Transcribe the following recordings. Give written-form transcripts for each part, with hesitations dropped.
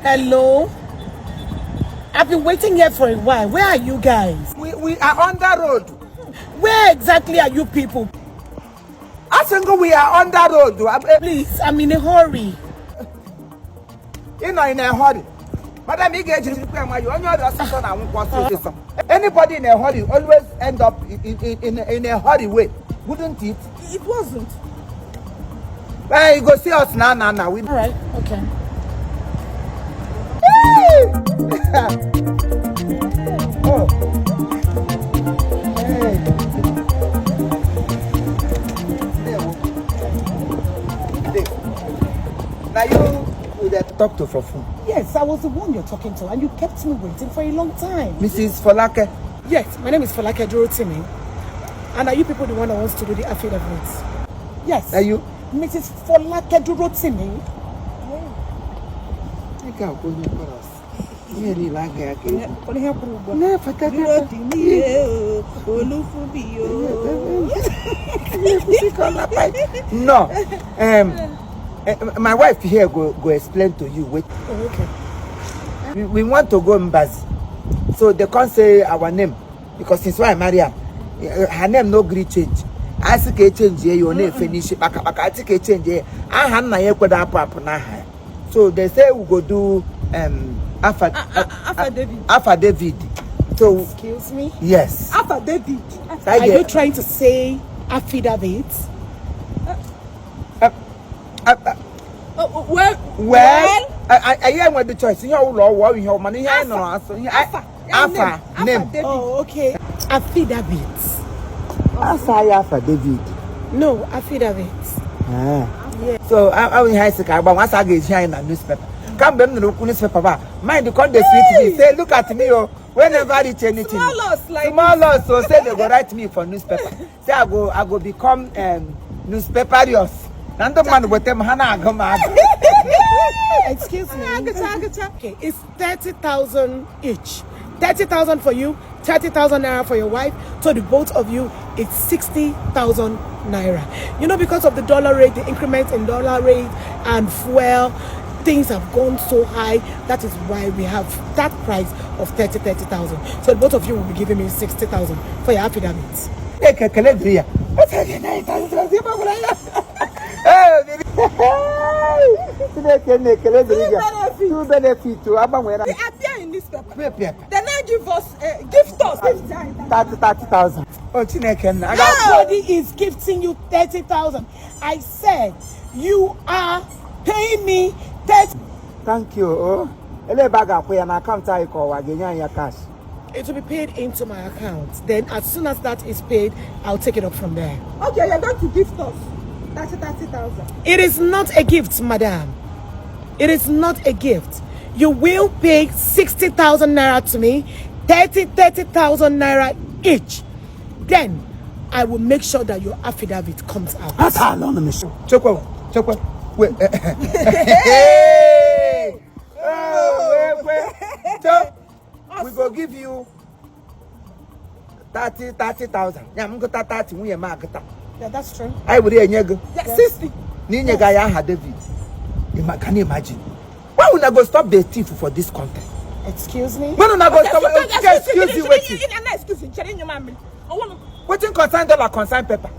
Hello? I've been waiting here for a while. Where are you guys? We are on the road. Where exactly are you people? I think we are on the road. Please, I'm in a hurry. You're not in a hurry. Madam, anybody in a hurry always end up in a hurry way, wouldn't it? It wasn't. Well, you go see us now. All right, okay. Oh. Hey. Now you would have talked to for phone. Yes, I was the one you're talking to, and you kept me waiting for a long time. Mrs. Folake. Yes, my name is Folake Durotimi. And are you people the one that wants to do the affidavit? Yes. Are you? Mrs. Folake Durotimi. I can't go near us. Really like it. No. My wife here go explain to you. Wait. Oh, okay. We want to go embassy. So they can't say our name. Because since I marry her name no gree change. I see a change here, your name finish it back. I take a change here. I have my equal up now. So they say we go do affidavit. So excuse me? Yes. Affidavit. Are you trying to say affidavit? Well, I am with the choice. You law, you have money. Alpha name. Oh, okay. Affidavit. Affidavit. No, affidavit. Yeah. So I will high school, but once I get here in a newspaper. Come back to the newspaper. Mind the conde sweet me. Say, look at me, oh. Whenever I reach anything. Small loss, so say they go write me for newspaper. Say I go become newspaperious. And the man with them Hana go mad. Excuse me. Okay, it's 30,000 each. 30,000 for you, 30,000 naira for your wife. So the both of you, it's 60,000 naira. You know, because of the dollar rate, the increment in dollar rate and fuel, things have gone so high. That is why we have that price of 30,000. So both of you will be giving me 60,000 for your affidavits. Two benefit to they appear in this paper. Then they give us gift us 30,000. Oh, nobody is gifting you 30,000. I said you are paying me 30. Thank you. Oh, cash. It will be paid into my account. Then as soon as that is paid, I'll take it up from there. Okay, you're going to gift us 30,000. It is not a gift, madam. It is not a gift. You will pay 60,000 naira to me, 30,000 naira each. Then I will make sure that your affidavit comes out. That's how long the mission. Chokwa. Wait. We go give you 30,000. Yeah, I'm gonna 30. We are Yeah, that's true. I would hear you. Yeah, 60. Ninya Gaya had David. Can you imagine? Why would I go stop the thief for this content? Excuse me? When I go stop excuse you waiting. What in concern dollar concern paper?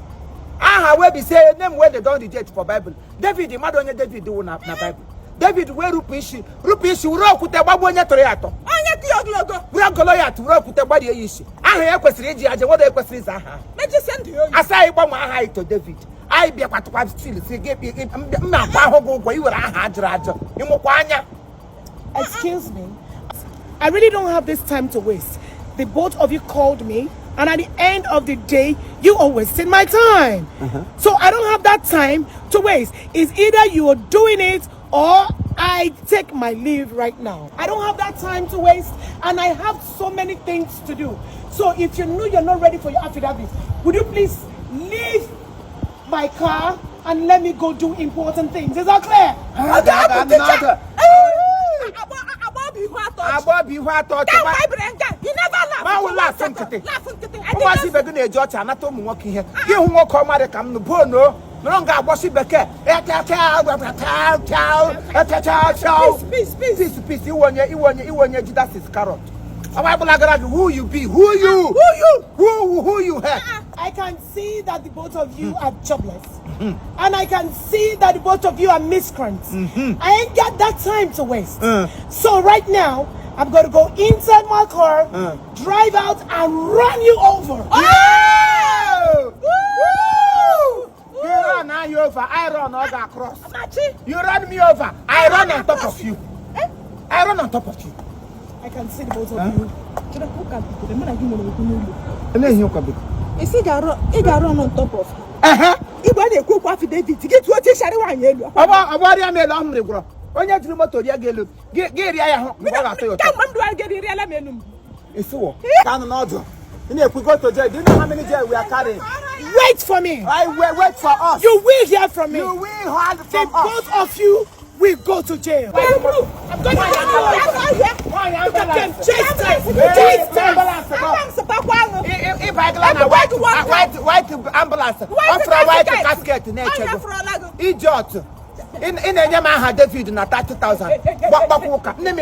Where be say name where they don't reject for Bible. David, the mother David do na Bible. David where rupishi uro kute babu onye tore ato. Onye ti oglogo. Ura goloya to uro kute body yishi. Aha ekwesiri eji aje what ekwesiri is aha. Meji send you. Asa igba mo aha to David. I be kwatwa still say give mma kwa hogo kwa iwere aha ajira ajo. Imukwa anya. Excuse me. I really don't have this time to waste. The both of you called me, and at the end of the day, you are wasting my time. So I don't have that time to waste. It's either you are doing it or I take my leave right now. I don't have that time to waste, and I have so many things to do. So if you know you're not ready for your affidavit, would you please leave my car and let me go do important things? Is that clear? You never laugh. Mronga bossy beke. Peace. You want your Judas is carrot. Who you be? Who you? Who you have? I can see that the both of you are jobless. And I can see that the both of you are miscreants. I ain't got that time to waste. So right now, I'm going to go inside my car, drive out and run you over. You run, now you over. I run, I go across. You run me over. I run on top of you. I run on top of you. I can see the both of you. Is he got run on top of her? Igbo dey cook affidavit. Get what you share one yellow. About ya me lam regro. Onye tiri moto dia gelu. Ge ria ya ho. Go ga to yo. Come do I get the real menum. Isiwo. Can no do. If we go to jail, do you know how many jail we are carrying? Wait for me. Wait for us. You will hear from me. You will hear from us. Both of you will go to jail. I'm going to white ambulance. White casket. Idiot. In a Yama had David na 30,000. Bakuka. No.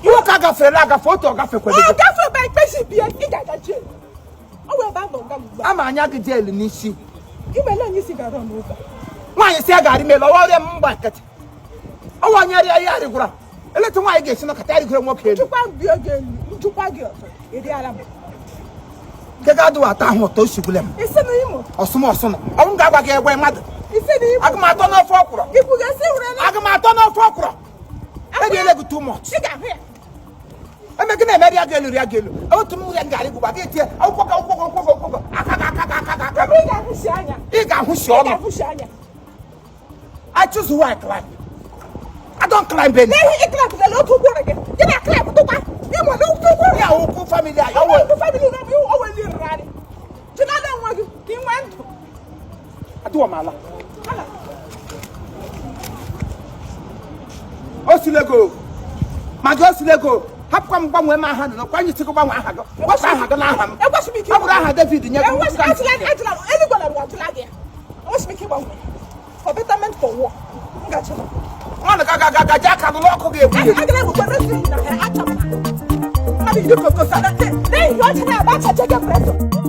You can't get a photograph. I'm a young jail in Nishi. You may learn you cigar on over. Why is there got me lower than bucket? I want your yard. A little while gets no category work here. To pag you. Get out to a town of Toshibulem. It's an emo or small son. I won't go back here where mother. It's an emo. I got no folklore. If we can see, I got no folklore. I didn't too much. I'm making a very again. I want to move and get it back here. I'll walk out. I choose who I climb. I don't climb any. You climb the local board again. You not climb to back. You want no family. I want the family of you always in running. Do not want you went. I do a mala. Osilego. My Gosilego. How come one with my hand? Why you took about my hand? What's I had on our hand? What's me? I had David in your what's anyone I want to like it. What's me? For betterment for war. Gotcha. On the Gaga and local game. I can have a